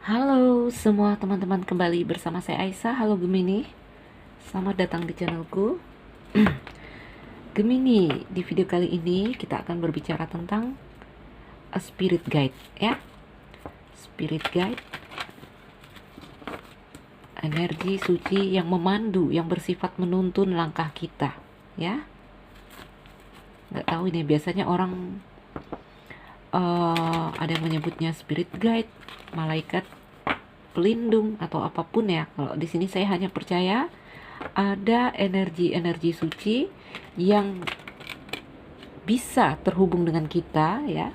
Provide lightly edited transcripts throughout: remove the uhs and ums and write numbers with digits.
Halo semua teman-teman, kembali bersama saya Aisyah. Halo Gemini, selamat datang di channelku. Gemini, di video kali ini kita akan berbicara tentang a spirit guide ya. Spirit guide, energi suci yang memandu, yang bersifat menuntun langkah kita ya. Nggak tahu ini, biasanya orang ada yang menyebutnya spirit guide, malaikat pelindung atau apapun ya. Kalau di sini saya hanya percaya ada energi-energi suci yang bisa terhubung dengan kita ya,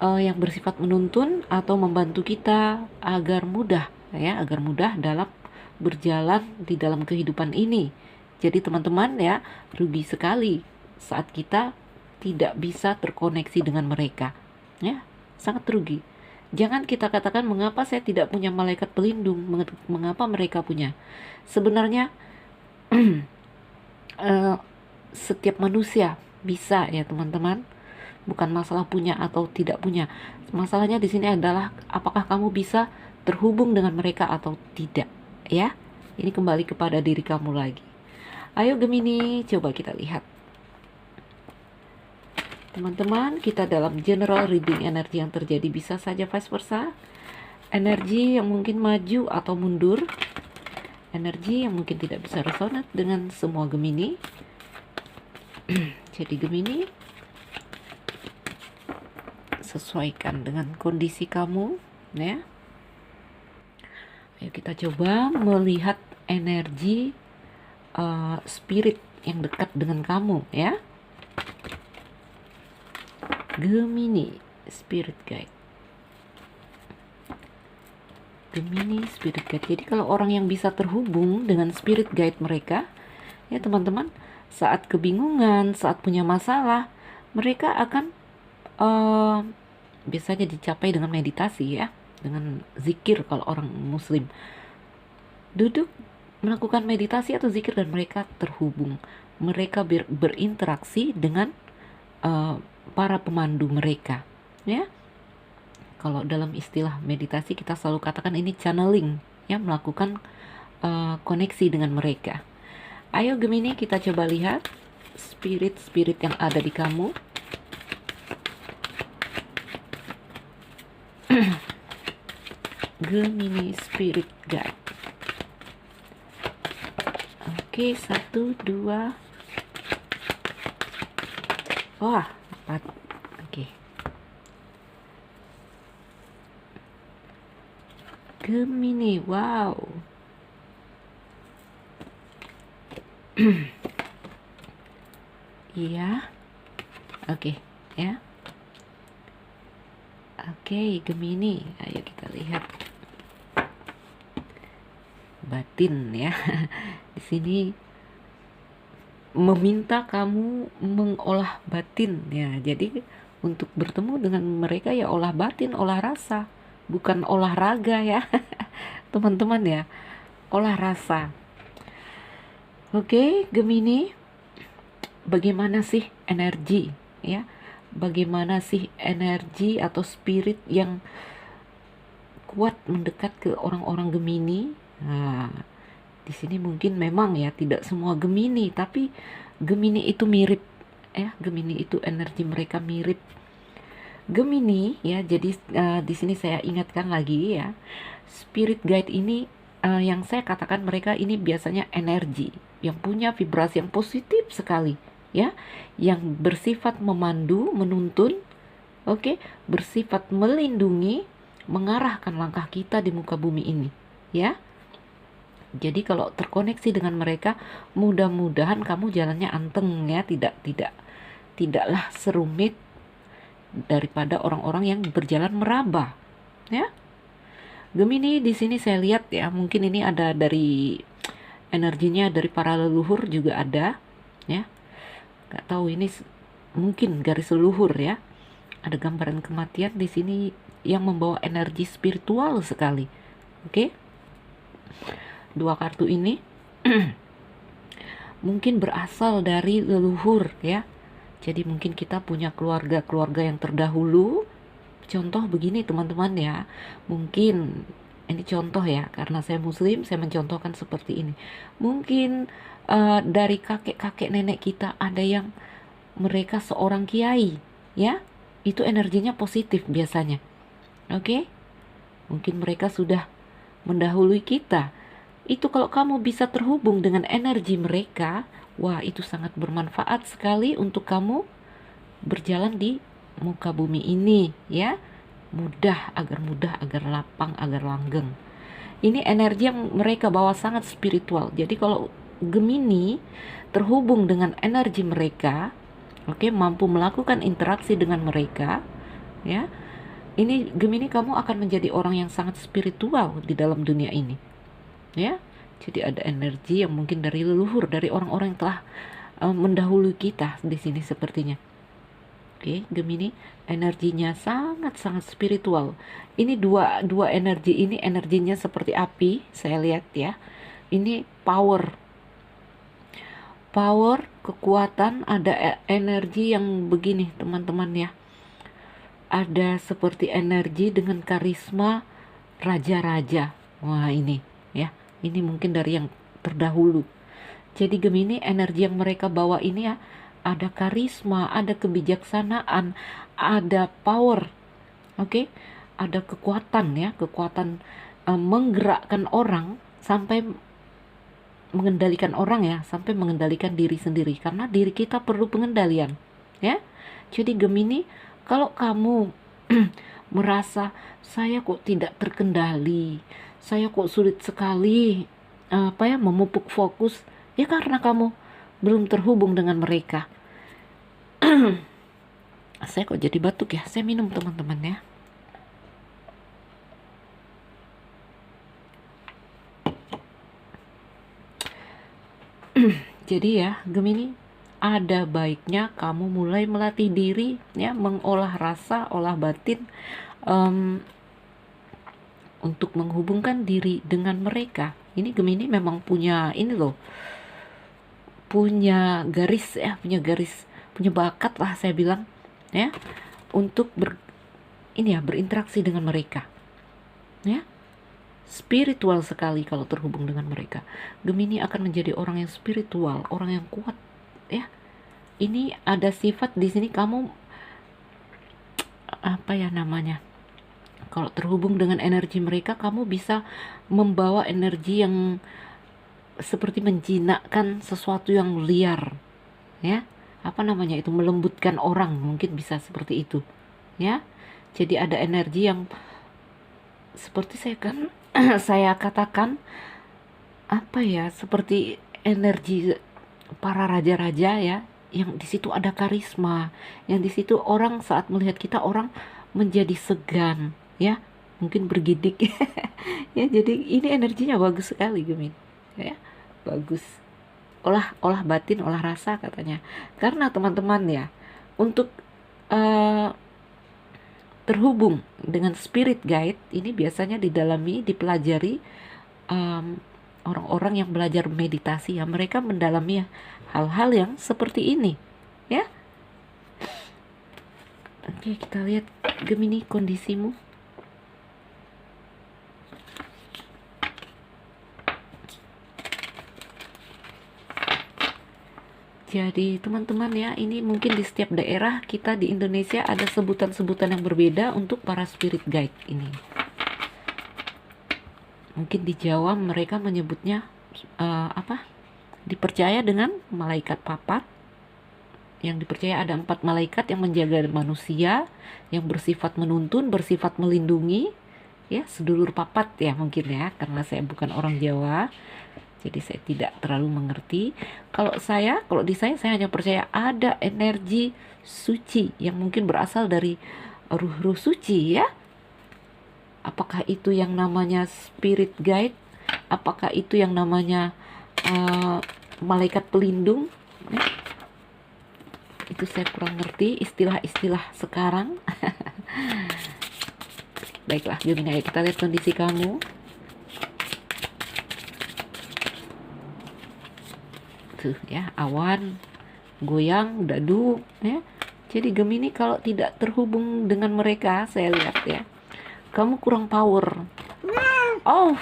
yang bersifat menuntun atau membantu kita agar mudah ya, agar mudah dalam berjalan di dalam kehidupan ini. Jadi teman-teman ya, rugi sekali saat kita tidak bisa terkoneksi dengan mereka ya, sangat rugi. Jangan kita katakan mengapa saya tidak punya malaikat pelindung, mengapa mereka punya. Sebenarnya setiap manusia bisa ya teman-teman, bukan masalah punya atau tidak punya. Masalahnya di sini adalah apakah kamu bisa terhubung dengan mereka atau tidak ya. Ini kembali kepada diri kamu lagi. Ayo Gemini, coba kita lihat. Teman-teman, kita dalam general reading energi yang terjadi, bisa saja vice versa. Energi yang mungkin maju atau mundur. Energi yang mungkin tidak bisa resonate dengan semua Gemini. Jadi Gemini, sesuaikan dengan kondisi kamu ya. Ayo kita coba melihat energi spirit yang dekat dengan kamu ya. Gemini spirit guide. Gemini spirit guide. Jadi kalau orang yang bisa terhubung dengan spirit guide mereka ya teman-teman, saat kebingungan, saat punya masalah, mereka akan biasanya dicapai dengan meditasi ya, dengan zikir. Kalau orang muslim duduk melakukan meditasi atau zikir dan mereka terhubung, mereka berinteraksi dengan para pemandu mereka ya. Kalau dalam istilah meditasi kita selalu katakan ini channeling ya, melakukan koneksi dengan mereka. Ayo Gemini, kita coba lihat spirit-spirit yang ada di kamu. Gemini spirit guide. Oke, 1, 2. Wah, 4. Oke. Gemini, wow. Iya. Oke, ya. Oke, Gemini, ayo kita lihat batin ya. Di sini meminta kamu mengolah batin ya. Jadi untuk bertemu dengan mereka ya olah batin, olah rasa, bukan olahraga ya. Teman-teman ya, olah rasa. Oke, Gemini, bagaimana sih energi ya? Bagaimana sih energi atau spirit yang kuat mendekat ke orang-orang Gemini? Nah, di sini mungkin memang ya tidak semua Gemini, tapi Gemini itu mirip ya. Gemini itu energi mereka mirip. Gemini ya, jadi di sini saya ingatkan lagi ya, spirit guide ini yang saya katakan mereka ini biasanya energi yang punya vibrasi yang positif sekali ya, yang bersifat memandu, menuntun, oke, bersifat melindungi, mengarahkan langkah kita di muka bumi ini ya. Jadi kalau terkoneksi dengan mereka, mudah-mudahan kamu jalannya anteng ya, tidaklah serumit daripada orang-orang yang berjalan meraba ya. Gemini, di sini saya lihat ya, mungkin ini ada dari energinya dari para leluhur juga ada ya. Gak tahu ini mungkin garis leluhur ya. Ada gambaran kematian di sini yang membawa energi spiritual sekali. Oke. Dua kartu ini mungkin berasal dari leluhur ya. Jadi mungkin kita punya keluarga-keluarga yang terdahulu Contoh begini teman-teman ya, mungkin ini contoh ya, karena saya muslim, saya mencontohkan seperti ini. Mungkin dari kakek-kakek nenek kita ada yang mereka seorang kiai, ya, itu energinya positif biasanya. Oke, mungkin mereka sudah mendahului kita. Itu kalau kamu bisa terhubung dengan energi mereka, wah itu sangat bermanfaat sekali untuk kamu berjalan di muka bumi ini, ya. Mudah, agar lapang, agar langgeng. Ini energi yang mereka bawa sangat spiritual. Jadi kalau Gemini terhubung dengan energi mereka, oke, mampu melakukan interaksi dengan mereka, ya. Ini Gemini, kamu akan menjadi orang yang sangat spiritual di dalam dunia ini, ya. Jadi ada energi yang mungkin dari leluhur, dari orang-orang yang telah mendahului kita di sini sepertinya. Oke, Gemini energinya sangat-sangat spiritual. Ini dua energi ini, energinya seperti api, saya lihat ya. Ini power, kekuatan, ada energi yang begini teman-teman ya. Ada seperti energi dengan karisma raja-raja. Wah ini ya, ini mungkin dari yang terdahulu. Jadi Gemini, energi yang mereka bawa ini ya, ada karisma, ada kebijaksanaan, ada power, oke, ada kekuatan ya, kekuatan menggerakkan orang sampai mengendalikan orang ya, sampai mengendalikan diri sendiri, karena diri kita perlu pengendalian, ya. Jadi Gemini, kalau kamu merasa saya kok tidak terkendali, saya kok sulit sekali memupuk fokus, ya karena kamu belum terhubung dengan mereka. Saya kok jadi batuk ya, saya minum teman-teman ya. Jadi ya Gemini, ada baiknya kamu mulai melatih diri ya, mengolah rasa, olah batin, untuk menghubungkan diri dengan mereka. Ini Gemini memang punya ini loh, punya garis ya, punya bakat lah saya bilang ya, untuk berinteraksi dengan mereka ya. Spiritual sekali kalau terhubung dengan mereka. Gemini akan menjadi orang yang spiritual, orang yang kuat ya. Ini ada sifat di sini, kamu kalau terhubung dengan energi mereka, kamu bisa membawa energi yang seperti menjinakkan sesuatu yang liar ya, itu melembutkan orang, mungkin bisa seperti itu ya. Jadi ada energi yang seperti saya katakan seperti energi para raja-raja ya, yang di situ ada karisma, yang di situ orang saat melihat kita, orang menjadi segan ya, mungkin bergidik ya. Jadi ini energinya bagus sekali Gemini ya, bagus. Olah batin, olah rasa katanya. Karena teman-teman ya, untuk terhubung dengan spirit guide ini biasanya dipelajari orang-orang yang belajar meditasi ya, mereka mendalami hal-hal yang seperti ini ya. Oke, kita lihat Gemini kondisimu. Jadi teman-teman ya, ini mungkin di setiap daerah kita di Indonesia ada sebutan-sebutan yang berbeda untuk para spirit guide ini. Mungkin di Jawa mereka menyebutnya dipercaya dengan malaikat papat. Yang dipercaya ada 4 malaikat yang menjaga manusia, yang bersifat menuntun, bersifat melindungi ya, sedulur papat ya mungkin ya, karena saya bukan orang Jawa. Jadi saya tidak terlalu mengerti. Kalau di saya hanya percaya ada energi suci yang mungkin berasal dari ruh-ruh suci ya. Apakah itu yang namanya spirit guide? Apakah itu yang namanya malaikat pelindung? Itu saya kurang ngerti istilah-istilah sekarang. Baiklah Gemini, kita lihat kondisi kamu. Ya, awan, goyang, dadu ya, Jadi Gemini kalau tidak terhubung dengan mereka, saya lihat ya, kamu kurang power. Oh,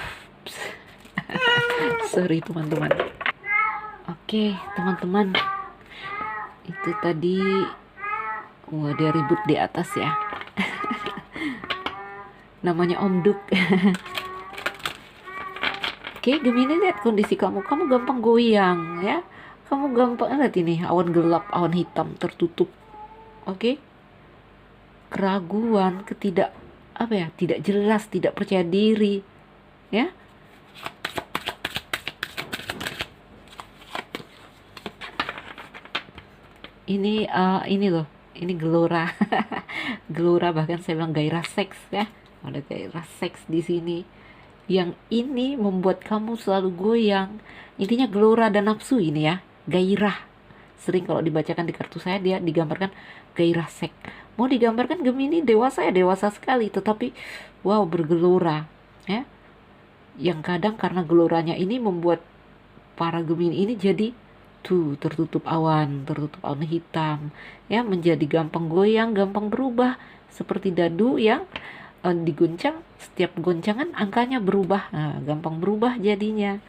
sorry teman-teman. Oke, teman-teman. Itu tadi, wah dia ribut di atas ya. Namanya Om Duk. Oke, Gemini, lihat kondisi kamu. Kamu gampang goyang ya. Kamu gampang, lihat ini, awan gelap, awan hitam tertutup. Oke. Keraguan, tidak jelas, tidak percaya diri. Ya. Ini loh. Ini gelora. Gelora, bahkan saya bilang gairah seks ya. Ada gairah seks di sini. Yang ini membuat kamu selalu goyang. Intinya gelora dan nafsu ini ya, gairah. Sering kalau dibacakan di kartu saya, dia digambarkan gairah seks. Mau digambarkan Gemini dewasa ya, dewasa sekali, tetapi wow, bergelora ya. Yang kadang karena geloranya ini membuat para Gemini ini jadi tertutup awan hitam ya, menjadi gampang goyang, gampang berubah seperti dadu yang diguncang, setiap goncangan angkanya berubah, nah, gampang berubah jadinya.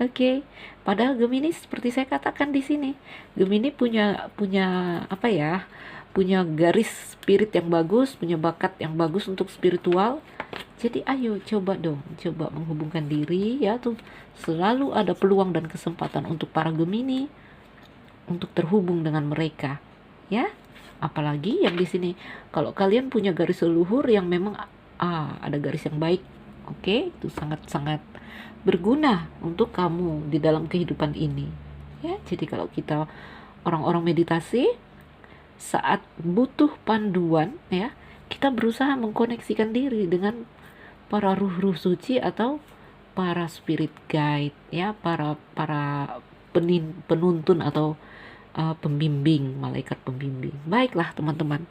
Oke, padahal Gemini seperti saya katakan di sini, Gemini punya punya apa ya, punya garis spirit yang bagus, punya bakat yang bagus untuk spiritual. Jadi ayo coba dong, coba menghubungkan diri ya, tuh selalu ada peluang dan kesempatan untuk para Gemini untuk terhubung dengan mereka ya. Apalagi yang di sini, kalau kalian punya garis leluhur yang memang ada garis yang baik, oke, itu sangat-sangat berguna untuk kamu di dalam kehidupan ini ya. Jadi kalau kita orang-orang meditasi, saat butuh panduan ya, kita berusaha mengkoneksikan diri dengan para ruh-ruh suci atau para spirit guide ya, para penuntun atau pembimbing, malaikat pembimbing. Baiklah teman-teman,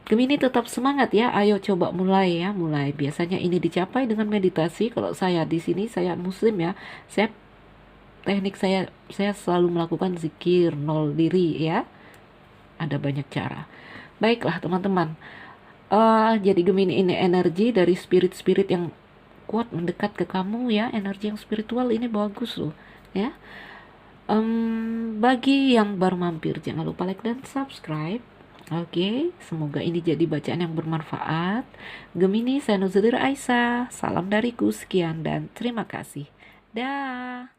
Gemini tetap semangat ya. Ayo coba mulai ya, mulai. Biasanya ini dicapai dengan meditasi. Kalau saya di sini, saya muslim ya. Teknik saya selalu melakukan zikir nol diri ya. Ada banyak cara. Baiklah teman-teman. Jadi Gemini ini energi dari spirit-spirit yang kuat mendekat ke kamu ya. Energi yang spiritual ini bagus loh ya. Bagi yang baru mampir, jangan lupa like dan subscribe. Oke, semoga ini jadi bacaan yang bermanfaat. Gemini, saya Nuzulira Aisyah. Salam dariku, sekian dan terima kasih. Dah.